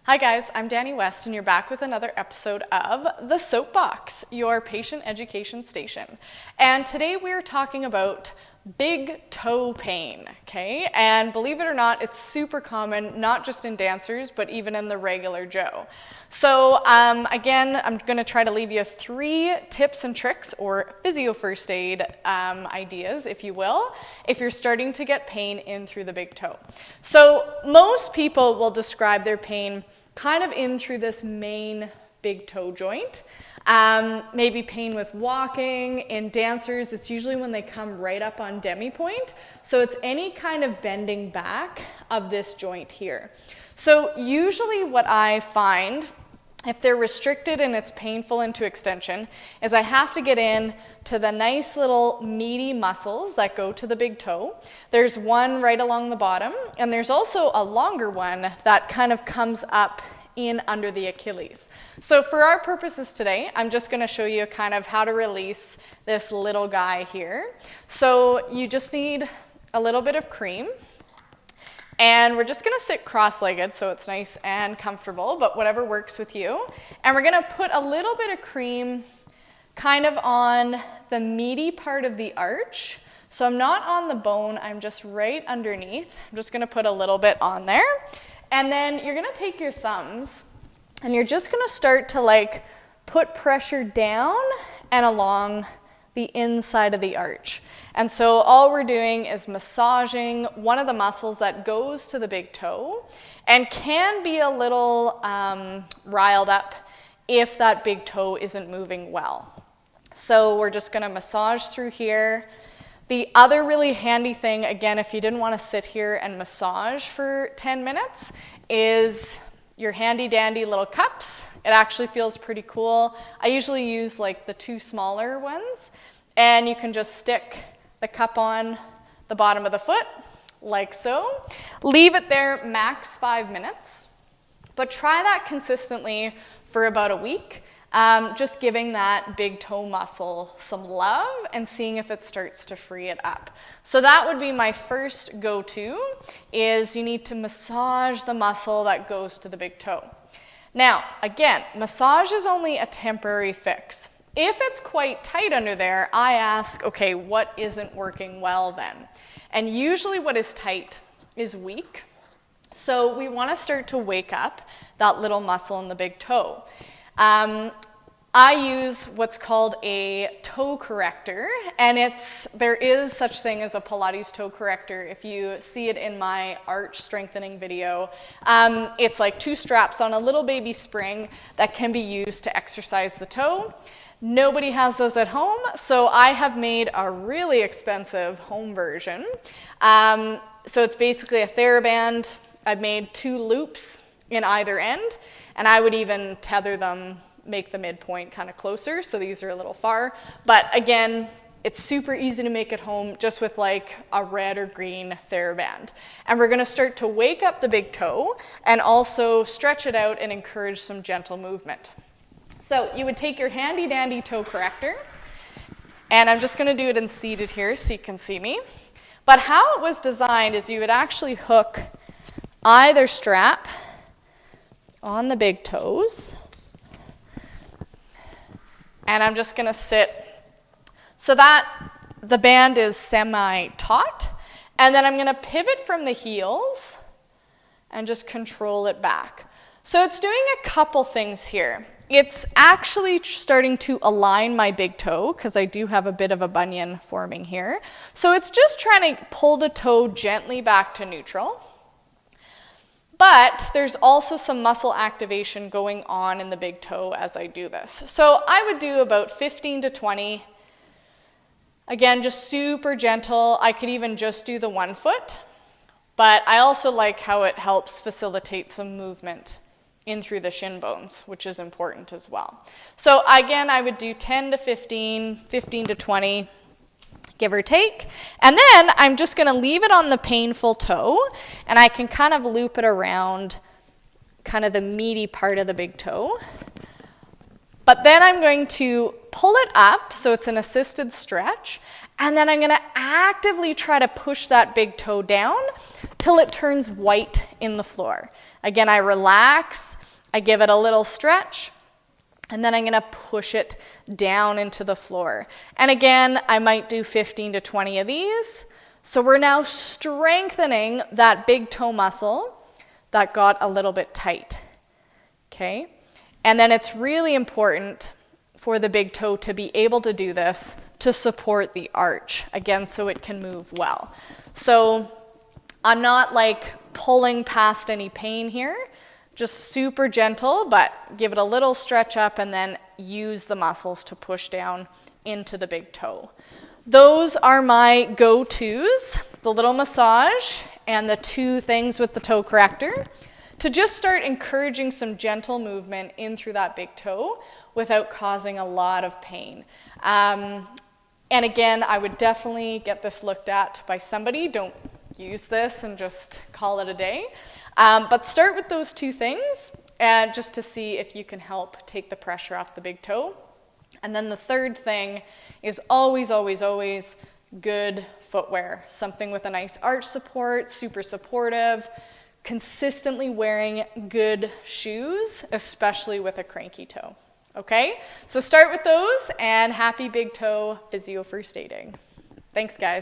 Hi guys, I'm Danny West and you're back with another episode of the SOAPBOX, your patient education station. And today we're talking about big toe pain, okay? And believe it or not, it's super common, not just in dancers, but even in the regular Joe. So again, I'm gonna try to leave you 3 tips and tricks or physio first aid ideas, if you will, if you're starting to get pain in through the big toe. So most people will describe their pain kind of in through this main big toe joint. Maybe pain with walking. In dancers, it's usually when they come right up on demi-point. So it's any kind of bending back of this joint here. So usually what I find, if they're restricted and it's painful into extension, is I have to get in to the nice little meaty muscles that go to the big toe. There's one right along the bottom, and there's also a longer one that kind of comes up in under the Achilles. So for our purposes today, I'm just gonna show you kind of how to release this little guy here. So you just need a little bit of cream, and we're just gonna sit cross-legged so it's nice and comfortable, but whatever works with you. And we're gonna put a little bit of cream kind of on the meaty part of the arch. So I'm not on the bone, I'm just right underneath. I'm just gonna put a little bit on there. And then you're gonna take your thumbs and you're just gonna start to like put pressure down and along the inside of the arch. And so all we're doing is massaging one of the muscles that goes to the big toe and can be a little riled up if that big toe isn't moving well. So we're just gonna massage through here. The other really handy thing, again, if you didn't want to sit here and massage for 10 minutes, is your handy dandy little cups. It actually feels pretty cool. I usually use like the 2 smaller ones, and you can just stick the cup on the bottom of the foot, like so. Leave it there max 5 minutes, but try that consistently for about a week. Just giving that big toe muscle some love and seeing if it starts to free it up. So that would be my first go-to, is you need to massage the muscle that goes to the big toe. Now, again, massage is only a temporary fix. If it's quite tight under there, I ask, okay, what isn't working well then? And usually what is tight is weak. So we want to start to wake up that little muscle in the big toe. I use what's called a toe corrector, and there is such thing as a Pilates toe corrector. If you see it in my arch strengthening video, it's like 2 straps on a little baby spring that can be used to exercise the toe. Nobody has those at home, so I have made a really expensive home version. So it's basically a TheraBand. I've made 2 loops in either end, and I would even tether them, make the midpoint kind of closer, so these are a little far. But again, it's super easy to make at home just with like a red or green TheraBand. And we're gonna start to wake up the big toe and also stretch it out and encourage some gentle movement. So you would take your handy dandy toe corrector, and I'm just gonna do it in seated here so you can see me. But how it was designed is you would actually hook either strap on the big toes, and I'm just gonna sit so that the band is semi-taut, and then I'm gonna pivot from the heels and just control it back. So it's doing a couple things here. It's actually starting to align my big toe, because I do have a bit of a bunion forming here. So it's just trying to pull the toe gently back to neutral. But there's also some muscle activation going on in the big toe as I do this. So I would do about 15 to 20. Again, just super gentle. I could even just do the 1 foot. But I also like how it helps facilitate some movement in through the shin bones, which is important as well. So again, I would do 10 to 15, 15 to 20. Give or take. And then I'm just going to leave it on the painful toe, and I can kind of loop it around kind of the meaty part of the big toe. But then I'm going to pull it up so it's an assisted stretch, and then I'm going to actively try to push that big toe down till it turns white in the floor. Again, I relax, I give it a little stretch, and then I'm going to push it down into the floor. And again, I might do 15 to 20 of these. So we're now strengthening that big toe muscle that got a little bit tight. Okay? And then it's really important for the big toe to be able to do this to support the arch, again, so it can move well. So I'm not like pulling past any pain here, just super gentle, but give it a little stretch up and then use the muscles to push down into the big toe. Those are my go-tos, the little massage and the 2 things with the toe corrector, to just start encouraging some gentle movement in through that big toe without causing a lot of pain. And again, I would definitely get this looked at by somebody. Don't use this and just call it a day. But start with those 2 things and just to see if you can help take the pressure off the big toe. And then the third thing is always, always, always good footwear. Something with a nice arch support, super supportive, consistently wearing good shoes, especially with a cranky toe. Okay? So start with those, and happy big toe physio first aiding. Thanks, guys.